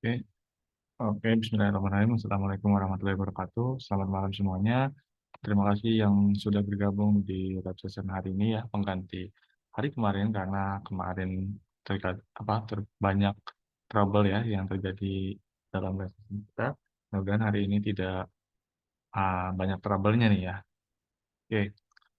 Oke, oke, Bismillahirrahmanirrahim. Assalamualaikum warahmatullahi wabarakatuh. Selamat malam semuanya. Terima kasih yang sudah bergabung di live session hari ini ya, pengganti hari kemarin karena kemarin banyak trouble ya yang terjadi dalam live session kita. Mudah-mudahan hari ini tidak banyak trouble-nya nih ya. Oke,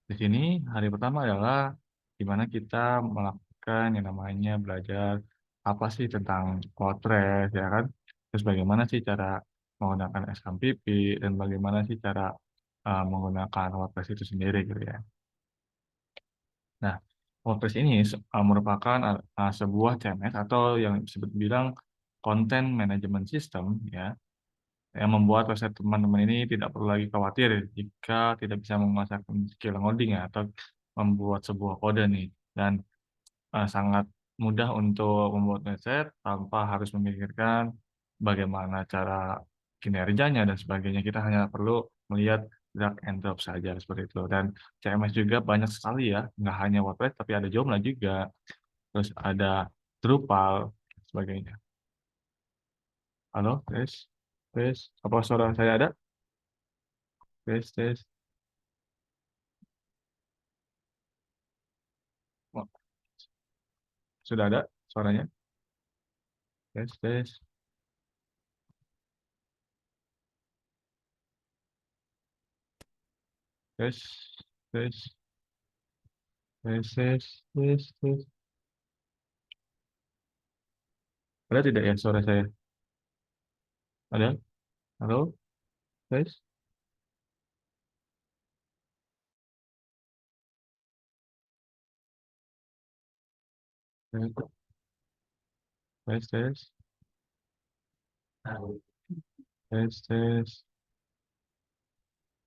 di sini hari pertama adalah di mana kita melakukan yang namanya belajar apa sih tentang Postgres ya kan. Terus bagaimana sih cara menggunakan SMPP dan bagaimana sih cara menggunakan WordPress itu sendiri gitu ya. Nah, WordPress ini merupakan sebuah CMS atau yang disebut bilang Content Management System ya, yang membuat website teman-teman ini tidak perlu lagi khawatir jika tidak bisa memasarkan skill ngoding ya, atau membuat sebuah kode nih. Dan sangat mudah untuk membuat website tanpa harus memikirkan bagaimana cara kinerjanya dan sebagainya. Kita hanya perlu melihat drag and drop saja seperti itu. Dan CMS juga banyak sekali ya, nggak hanya WordPress tapi ada Joomla juga, terus ada Drupal, sebagainya. Halo, tes, tes. Apa suara saya ada? Tes, tes. Oh, sudah ada suaranya? Tes, tes. Tes, tes. Tes, tes, tes, tes. Ada tidak ya suara saya? Ada? Halo, tes, tes, tes, tes, tes, tes,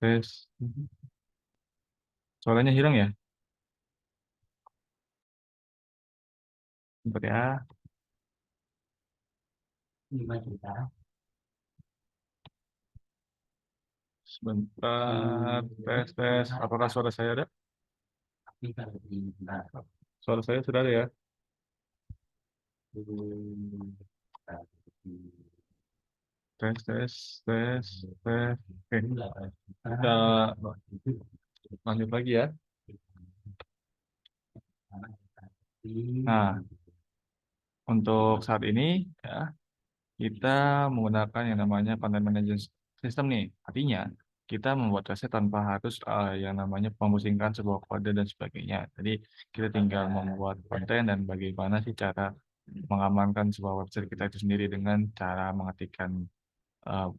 tes. Suaranya hilang ya? Bentar ya, sebentar. Tes, tes. Apakah suara saya ada? Suara saya sudah ada ya? Tes, tes, tes, tes. Oke, kita lanjut lagi ya. Nah, untuk saat ini ya, kita menggunakan yang namanya content management system nih. Artinya, kita membuat website tanpa harus yang namanya memusingkan sebuah kode dan sebagainya. Jadi, kita tinggal membuat konten dan bagaimana sih cara mengamankan sebuah website kita itu sendiri dengan cara mengetikkan eh,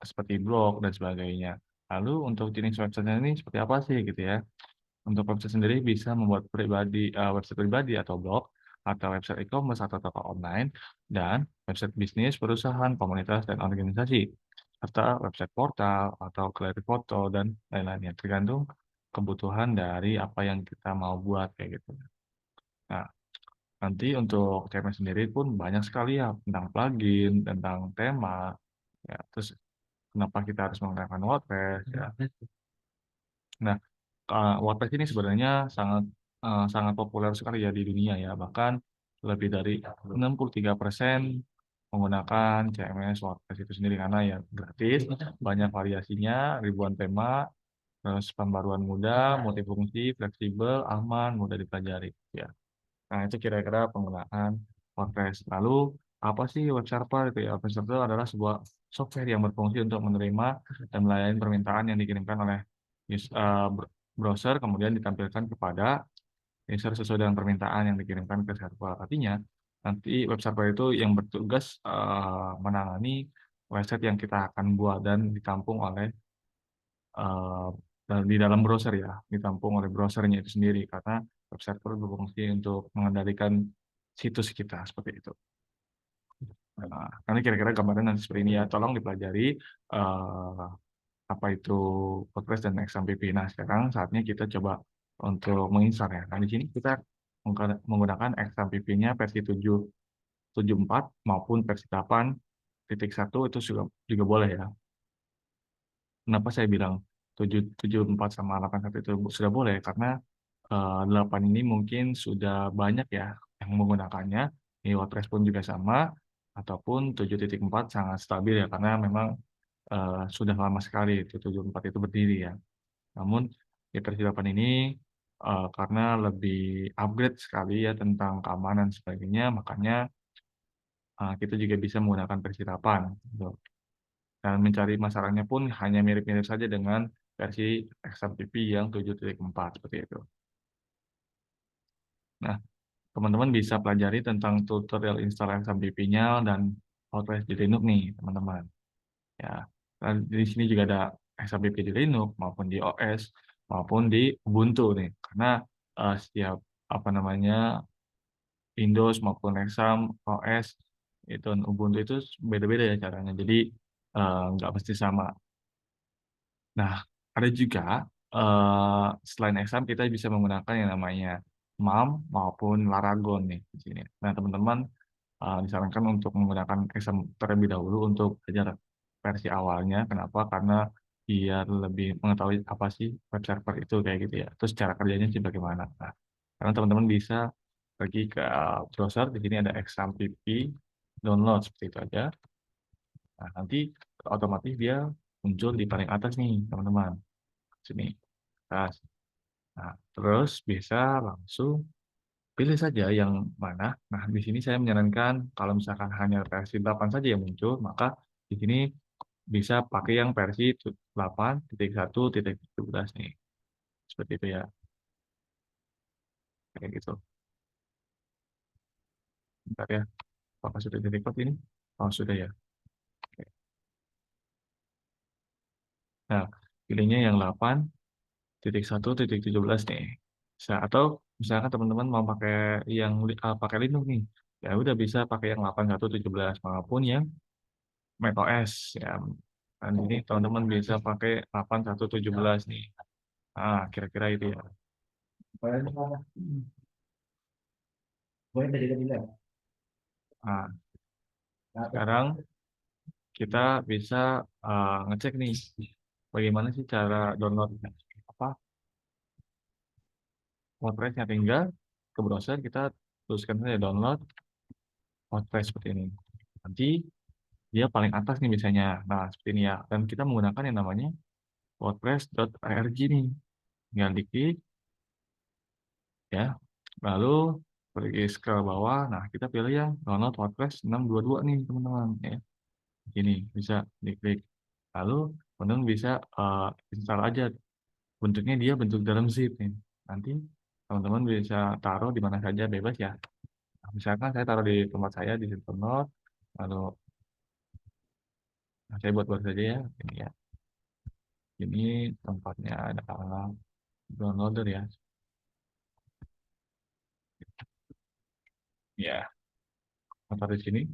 seperti blog dan sebagainya. Lalu untuk jenis website ini seperti apa sih gitu ya? Untuk website sendiri bisa membuat website pribadi atau blog, atau website e-commerce atau toko online, dan website bisnis, perusahaan, komunitas, dan organisasi, serta website portal atau galeri foto dan lain-lainnya, tergantung kebutuhan dari apa yang kita mau buat kayak gitu. Nah, nanti untuk CMS sendiri pun banyak sekali ya tentang plugin, tentang tema, ya, terus kenapa kita harus menggunakan WordPress ya. Nah, WordPress ini sebenarnya sangat populer sekali ya di dunia ya. Bahkan lebih dari 63% menggunakan CMS WordPress itu sendiri karena ya gratis, banyak variasinya, ribuan tema, terus pembaruan mudah, multifungsi, fleksibel, aman, mudah dipelajari ya. Nah, itu kira-kira penggunaan WordPress. Lalu, apa sih web server itu ya? Web server adalah sebuah software yang berfungsi untuk menerima dan melayani permintaan yang dikirimkan oleh browser, kemudian ditampilkan kepada user sesuai dengan permintaan yang dikirimkan ke server. Artinya, nanti web server itu yang bertugas menangani website yang kita akan buat dan ditampung oleh eh, di dalam browser ya, ditampung oleh browsernya itu sendiri karena web server berfungsi untuk mengendalikan situs kita seperti itu. Nah, nanti kira-kira gambaran nanti seperti ini ya, tolong dipelajari eh, apa itu WordPress dan XMPP. Nah, sekarang saatnya kita coba untuk menginstal ya. Nah, di sini kita menggunakan XMPP-nya versi 7.7.4 maupun versi 8.1 itu juga boleh ya. Kenapa saya bilang 7.7.4 sama 8.1 itu sudah boleh? Karena 8 ini mungkin sudah banyak ya yang menggunakannya. Di WordPress pun juga sama. ataupun 7.4 sangat stabil ya, karena memang, sudah lama sekali itu 7.4 itu berdiri ya. Namun di versi 8 ini, karena lebih upgrade sekali ya tentang keamanan dan sebagainya, makanya, kita juga bisa menggunakan versi 8 gitu. Dan mencari masalahnya pun hanya mirip-mirip saja dengan versi XMPP yang 7.4 seperti itu. Nah, teman-teman bisa pelajari tentang tutorial install XMPP-nya dan Hotwires di Linux nih, teman-teman. Ya, dan di sini juga ada XMPP di Linux maupun di OS maupun di Ubuntu nih. Karena, setiap apa namanya, Windows maupun Exam, OS, itu dan Ubuntu itu beda-beda ya caranya. Jadi, nggak mesti sama. Nah, ada juga, selain exam kita bisa menggunakan yang namanya MAM maupun Laragon nih di sini. Nah, teman-teman, disarankan untuk menggunakan exam terlebih dahulu untuk belajar versi awalnya. Kenapa? Karena biar lebih mengetahui apa sih web server itu kayak gitu ya. Terus cara kerjanya sih bagaimana. Nah, karena teman-teman bisa pergi ke browser, di sini ada XAMPP download seperti itu aja. Nah, nanti otomatis dia muncul di paling atas nih, teman-teman. Sini, tas. Nah, terus bisa langsung pilih saja yang mana. Nah, di sini saya menyarankan kalau misalkan hanya versi 8 saja yang muncul, maka di sini bisa pakai yang versi 8.1.17 nih. Seperti itu ya, kayak gitu. Bentar ya, apakah sudah di-record ini? Oh, sudah ya. Oke. Nah, pilihnya yang 8.1.17 nih. Bisa, atau misalkan teman-teman mau pakai yang pakai Linux nih, ya udah bisa pakai yang 8.1.17 maupun yang macOS ya. Dan ini teman-teman bisa pakai 8.1.17 nih. Ah, kira-kira itu ya. Nah, sekarang kita bisa ngecek nih bagaimana sih cara download apa WordPress-nya. Tinggal ke browser kita tuliskan saja download WordPress seperti ini. Nanti dia paling atas nih biasanya. Nah, seperti ini ya. Dan kita menggunakan yang namanya wordpress.org nih. Tinggal diklik ya. Lalu pergi ke bawah. Nah, kita pilih yang download WordPress 622 nih, teman-teman ya. Ini bisa diklik. Lalu teman-teman bisa install aja. Bentuknya dia bentuk dalam zip nih. Nanti teman-teman bisa taruh di mana saja bebas ya. Nah, misalkan saya taruh di tempat saya di Silvernote, lalu saya buat-buat saja ya. Ini ya. Ini tempatnya ada downloader ya. Ya, taruh di sini.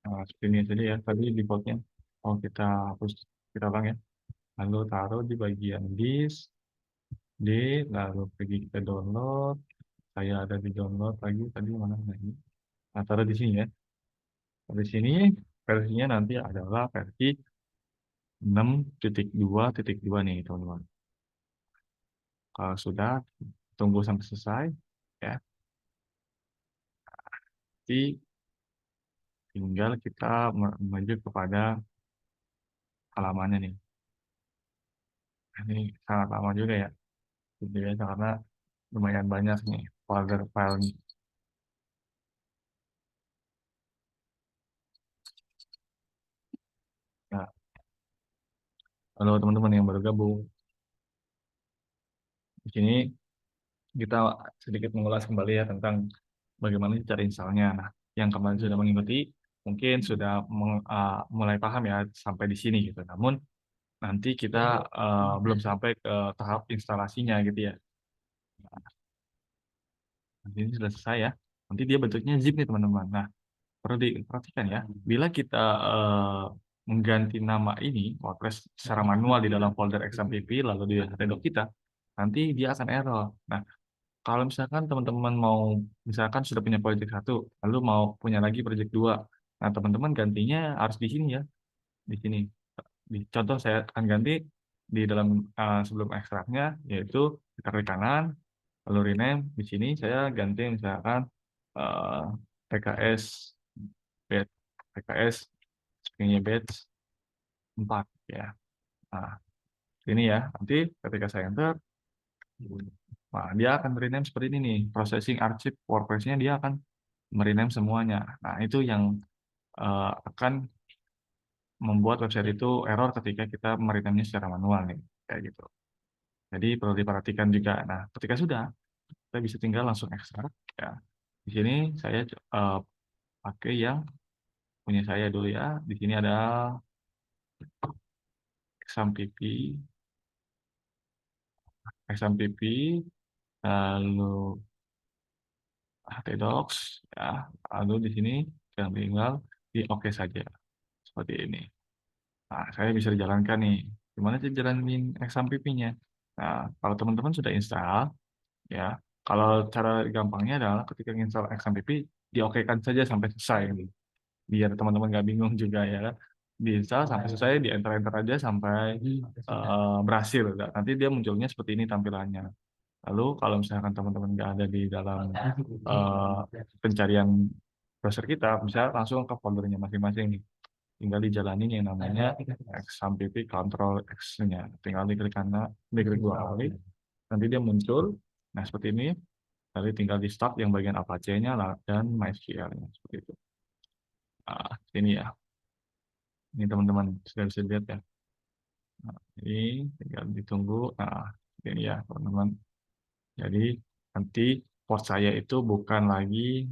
Nah, seperti ini saja ya. Tadi defaultnya. Oh, kita hapus, kita ulang ya. Lalu taruh di bagian disk, D, lalu pergi ke download. Saya ada di download lagi. Tadi mana lagi? Nah, taruh di sini ya. Di sini versinya nanti adalah versi 6.2.2 nih, teman-teman. Kalau sudah, tunggu sampai selesai ya. Nanti tinggal kita menuju kepada halamannya nih. Ini sangat lama juga ya, gitu ya, karena lumayan banyak nih folder file. Nah, kalau teman-teman yang baru gabung, di sini kita sedikit mengulas kembali ya tentang bagaimana cara installnya. Nah, yang kemarin sudah mengikuti mungkin sudah mulai paham ya sampai di sini gitu. Namun nanti kita belum sampai ke tahap instalasinya gitu ya. Nanti ini sudah selesai ya. Nanti dia bentuknya zip nih teman-teman. Nah, perlu diperhatikan ya, bila kita mengganti nama ini WordPress secara manual di dalam folder XMPP lalu di Redo kita, nanti dia akan error. Nah, kalau misalkan teman-teman mau, misalkan sudah punya project satu, lalu mau punya lagi project dua, nah teman-teman gantinya harus di sini ya, di sini. Di contoh saya akan ganti di dalam sebelum ekstraknya, yaitu ditarik kanan, lalu rename. Di sini saya ganti misalkan PKS batch PKS stringnya batch 4 ya. Nah, ini ya. Nanti ketika saya enter, nah, dia akan rename seperti ini nih. Processing archive WordPress-nya dia akan merename semuanya. Nah, itu yang akan membuat website itu error ketika kita merename-nya secara manual nih, kayak gitu. Jadi perlu diperhatikan juga. Nah, ketika sudah, kita bisa tinggal langsung ekstrak ya. Di sini saya pakai yang punya saya dulu ya. Di sini ada XAMPP, lalu htdocs ya. Lalu di sini tinggal di oke saja seperti ini. Nah, saya bisa dijalankan nih. Gimana sih jalanin XAMPP-nya? Nah, kalau teman-teman sudah install, ya, kalau cara gampangnya adalah ketika install XAMPP, diokekan saja sampai selesai. Gitu. Biar teman-teman nggak bingung juga ya. Diinstal sampai selesai, di enter-enter aja sampai berhasil. Nanti dia munculnya seperti ini tampilannya. Lalu kalau misalkan teman-teman nggak ada di dalam pencarian browser kita, bisa langsung ke foldernya masing-masing nih. Tinggal dijalanin yang namanya XAMPP Control X-nya. Tinggal diklik dua kali, nanti dia muncul. Nah, seperti ini. Lalu tinggal di start yang bagian Apache-nya dan MySQL-nya. Seperti itu. Nah, ini ya. Ini teman-teman sudah bisa lihat ya. Nah, ini tinggal ditunggu. Nah, ini ya teman-teman. Jadi nanti port saya itu bukan lagi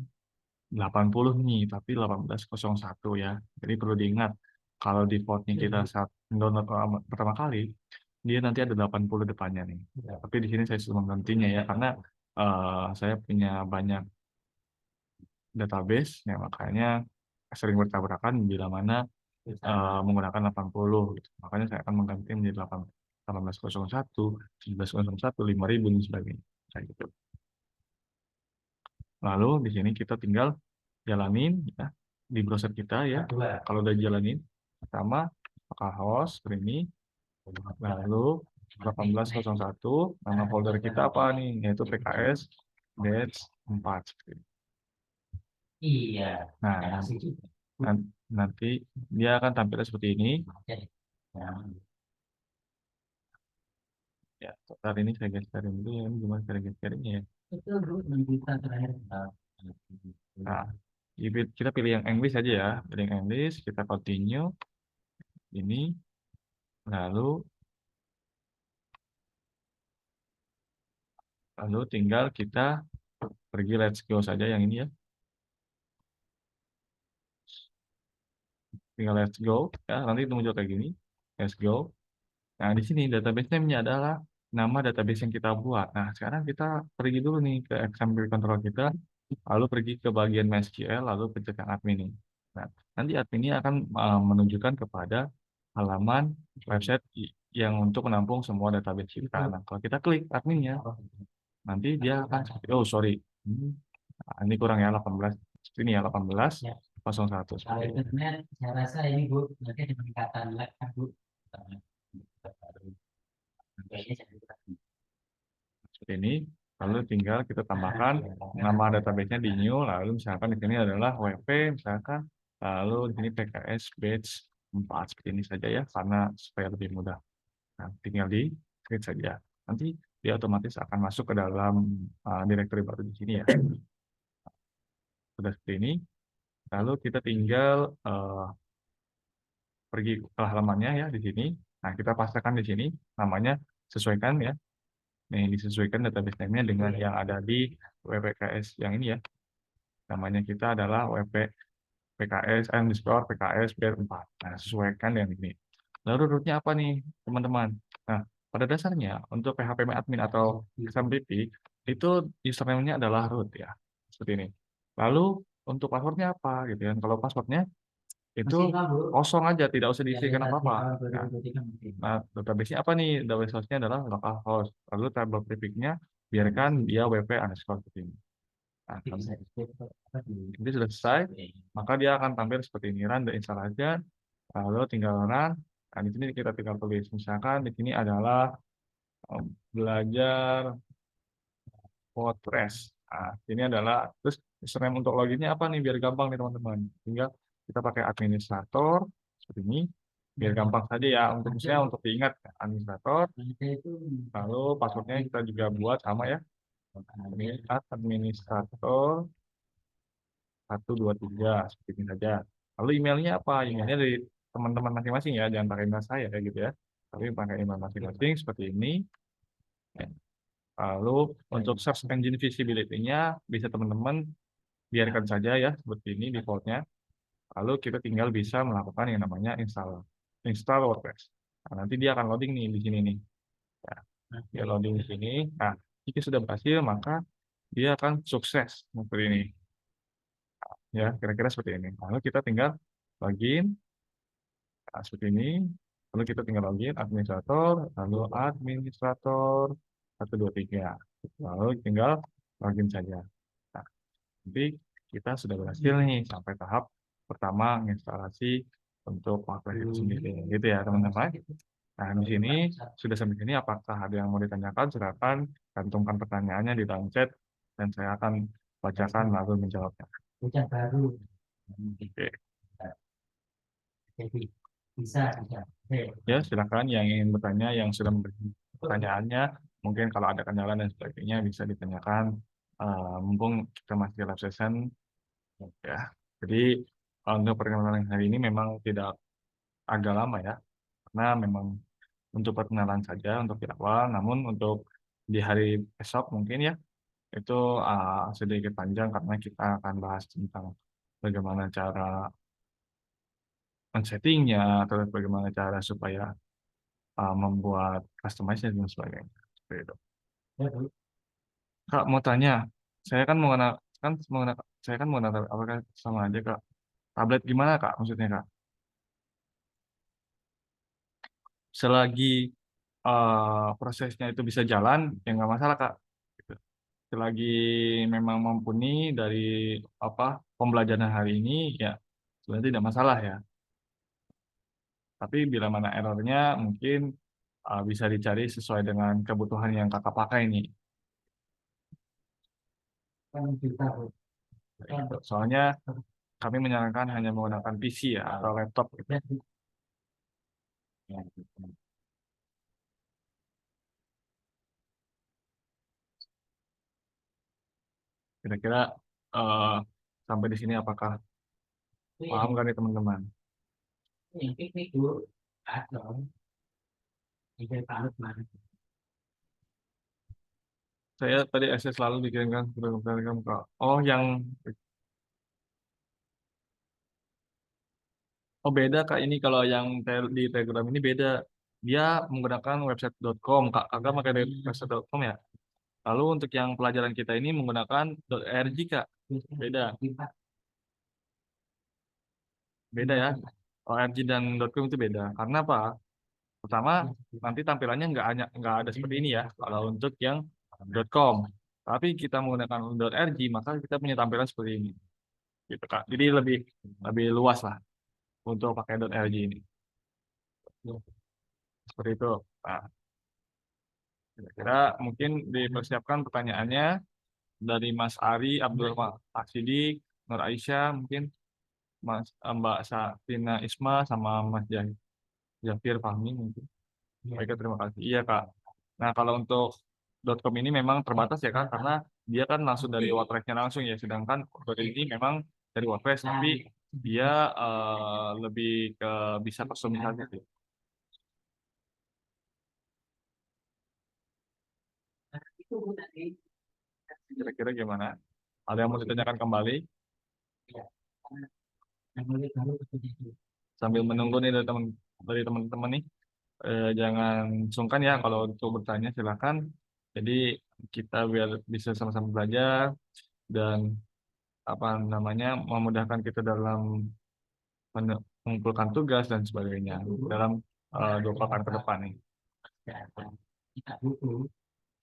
80 nih, tapi 1801 ya. Jadi perlu diingat, kalau di portnya kita saat download pertama kali, dia nanti ada 80 depannya nih. Tapi di sini saya sudah menggantinya ya, karena saya punya banyak database, ya makanya sering bertabrakan bila mana menggunakan 80 gitu. Makanya saya akan mengganti menjadi 1801, 1901, 5000 dan sebagainya. Kayak gitu. Lalu di sini kita tinggal jalanin ya di browser kita ya. Kalau udah jalanin, pertama localhost ini, lalu 1801, nama folder kita apa nih? Yaitu PKS batch 4. Iya. Nah, nanti dia akan tampil seperti ini. Ya, saat ini saya geserin dulu ya. Ini gimana cara geserinnya ya? Itu menjuta terakhir. Nah, kita pilih yang English aja ya. Pilih yang English, kita continue. Ini, lalu tinggal kita pergi let's go saja yang ini ya. Tinggal let's go ya. Nanti itu muncul kayak gini. Let's go. Nah, di sini database name-nya adalah nama database yang kita buat. Nah, sekarang kita pergi dulu nih ke XAMPP control kita, lalu pergi ke bagian MySQL, lalu pencet yang admin ini. Nah, nanti admin ini akan menunjukkan kepada halaman website yang untuk menampung semua database kita. Nah, kalau kita klik adminnya, nanti dia akan seperti, oh sorry, ini kurang ya 18, ini ya 1801. Kalau internet, saya rasa ini Bu, nanti ada peningkatan lag kan Bu. Kayaknya saya Seperti ini. Lalu tinggal kita tambahkan nama database-nya di new, lalu misalkan di sini adalah WP, misalkan, lalu di sini PKS batch 4 seperti ini saja ya, karena supaya lebih mudah. Nah, tinggal di create saja. Nanti dia otomatis akan masuk ke dalam directory baru di sini ya. Sudah seperti ini. Lalu kita tinggal pergi ke halamannya ya di sini. Nah, kita pastikan di sini namanya sesuaikan ya. Nah, disesuaikan database name-nya dengan yang ada di WPKS yang ini ya. Namanya kita adalah WP PKS underscore PKS B4. Nah, sesuaikan dengan ini. Lalu rootnya apa nih, teman-teman? Nah, pada dasarnya untuk PHP admin atau XMPP itu username-nya adalah root ya. Seperti ini. Lalu untuk passwordnya apa gitu kan? Kalau passwordnya itu kosong aja, tidak usah diisikan apa-apa. Nah, database-nya apa nih? Database host-nya adalah localhost. Lalu table prefix-nya biarkan dia wp underscore seperti ini. Nah, ini sudah selesai, maka dia akan tampil seperti ini. Run dan install aja, lalu tinggal run. Nah, di sini kita tinggal tulis. Misalkan di sini adalah belajar WordPress. Nah, ini adalah terus Username untuk loginnya apa nih biar gampang nih teman-teman. Tinggal kita pakai administrator seperti ini. Biar gampang saja ya untuk misalnya untuk diingat administrator. Lalu passwordnya kita juga buat sama ya. Ini administrator 123 seperti ini saja. Lalu emailnya apa? Emailnya dari teman-teman masing-masing ya, jangan pakai email saya kayak gitu ya. Tapi pakai email masing-masing seperti ini. Lalu untuk search engine visibility-nya bisa teman-teman biarkan saja ya seperti ini defaultnya. Lalu kita tinggal bisa melakukan yang namanya install WordPress. Nah, nanti dia akan loading nih di sini nih. Ya, dia loading di sini. Nah, jika sudah berhasil maka dia akan sukses seperti ini. Ya, kira-kira seperti ini. Lalu kita tinggal login. Nah, seperti ini. Lalu kita tinggal login administrator, lalu administrator 123. Lalu tinggal login saja. Nah, nanti kita sudah berhasil nih sampai tahap pertama instalasi untuk WordPress itu sendiri. Gitu ya, teman-teman. Nah, di sini sudah sampai sini apakah ada yang mau ditanyakan? Silakan cantumkan pertanyaannya di dalam chat dan saya akan bacakan lalu menjawabnya. Udah baru. Oke. Jadi bisa. Ya, silakan yang ingin bertanya, yang sudah memberi pertanyaannya, mungkin kalau ada kendala dan sebagainya bisa ditanyakan. Mumpung kita masih live session, ya. Jadi untuk perkenalan hari ini memang tidak agak lama ya, karena memang untuk perkenalan saja untuk di awal. Namun untuk di hari esok mungkin ya itu sedikit panjang karena kita akan bahas tentang bagaimana cara men-settingnya, terus bagaimana cara supaya membuat customization dan sebagainya. Seperti itu. Kak mau tanya, saya kan menggunakan saya kan menggunakan apakah sama aja Kak? Tablet gimana Kak? Maksudnya Kak? Selagi prosesnya itu bisa jalan, ya nggak masalah Kak. Gitu. Selagi memang mumpuni dari apa pembelajaran hari ini, ya sebenarnya tidak masalah ya. Tapi bila mana errornya, mungkin bisa dicari sesuai dengan kebutuhan yang Kakak pakai nih. Kan kita Gitu. Soalnya kami menyarankan hanya menggunakan PC ya atau laptop gitu. Kira-kira eh, sampai di sini apakah paham kan nih teman-teman? yang piknik dulu ada ide panut mana. Saya tadi akses selalu dikirimkan program ke yang beda Kak ini kalau yang di Telegram ini beda. Dia menggunakan website.com Kak. Kakak pakai website.com ya. Lalu untuk yang pelajaran kita ini menggunakan .org Kak. Beda. Beda ya. .org dan .com itu beda. Karena apa? Pertama, nanti tampilannya nggak ada seperti ini ya. Kalau untuk yang .com. Tapi kita menggunakan .org, maka kita punya tampilan seperti ini. Gitu Kak. Jadi lebih lebih luas lah untuk pakai .org ini. Seperti itu. Nah, kira-kira mungkin dipersiapkan pertanyaannya dari Mas Ari, Abdul Maksidik, Nur Aisyah, mungkin Mbak Satina Isma, sama Mas Jafir Fahmi mungkin. Baik, terima kasih. Iya Kak. Nah kalau untuk .com ini memang terbatas ya Kak, karena dia kan langsung dari WordPress-nya langsung ya, sedangkan .ini memang dari WordPress, tapi dia lebih ke bisa kustomisasi sih. Itu tadi Kira-kira gimana? Ada yang mau ditanyakan kembali? ya, yang mulai baru itu. Sambil menunggu nih dari teman-teman nih, jangan sungkan ya kalau untuk bertanya silakan. Jadi kita biar bisa sama-sama belajar dan apa namanya memudahkan kita dalam mengumpulkan tugas dan sebagainya dalam 2 pekan ke depan nih. Dan kita butuh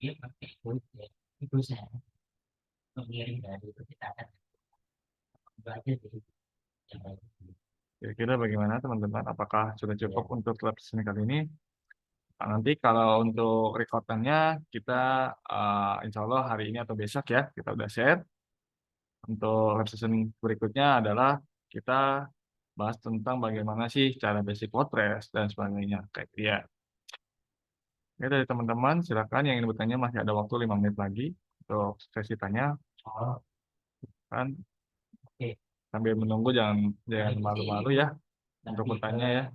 dia pakai itu saya mengirim dari itu kita akan baca di yang baik. Kira-kira bagaimana teman-teman? Apakah sudah cukup untuk lab sini kali ini? Nah, nanti kalau untuk rekordannya kita insya Allah hari ini atau besok ya kita udah share. Untuk live session berikutnya adalah kita bahas tentang bagaimana sih cara basic WordPress dan sebagainya. Kayak ya. Oke, dari teman-teman, silakan yang ingin bertanya masih ada waktu 5 menit lagi untuk sesi tanya. Oh, Kan oke. sambil menunggu jangan jangan Ini malu-malu sih ya untuk lebih ke bertanya ya.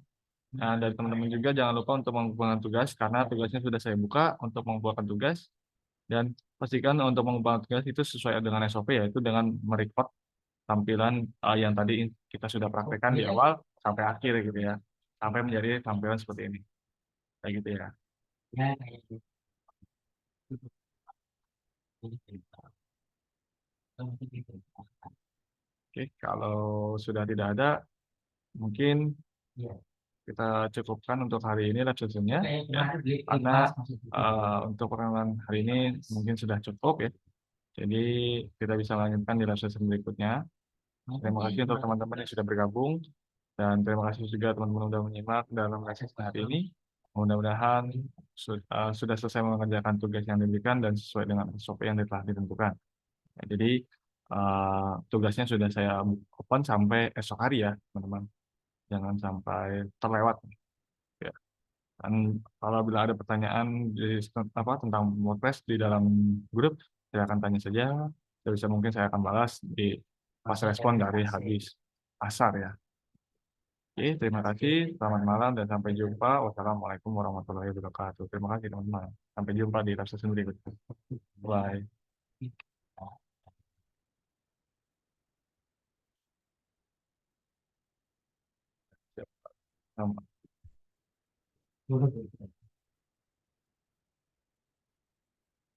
Nah, dari teman-teman juga jangan lupa untuk mengumpulkan tugas karena tugasnya sudah saya buka untuk mengumpulkan tugas dan pastikan untuk mengembangkan tugas itu sesuai dengan SOP yaitu dengan merecord tampilan yang tadi kita sudah praktekkan di awal sampai akhir gitu ya. Sampai menjadi tampilan seperti ini. Kayak gitu ya. ya kayak gitu. Oke, kalau sudah tidak ada, mungkin Iya. kita cukupkan untuk hari ini live session-nya Kayak ya. kemarin beli Karena pas masih gitu. untuk perkenalan hari ini mungkin sudah cukup ya. Jadi kita bisa lanjutkan di live session berikutnya. Terima kasih untuk teman-teman yang sudah bergabung dan terima kasih juga teman-teman sudah menyimak dalam live session hari ini. Mudah-mudahan sudah selesai mengerjakan tugas yang diberikan dan sesuai dengan SOP yang telah ditentukan. Ya, jadi tugasnya sudah saya open sampai esok hari ya, teman-teman. Jangan sampai terlewat. Ya. Dan kalau bila ada pertanyaan tentang WordPress di dalam grup, silakan tanya saja. Sebisa mungkin saya akan balas di pas respon dari habis asar ya. Oke, terima kasih. Selamat malam dan sampai jumpa. Wassalamualaikum warahmatullahi wabarakatuh. Terima kasih teman-teman. Sampai jumpa di live session berikutnya. Bye. Siap. Selamat.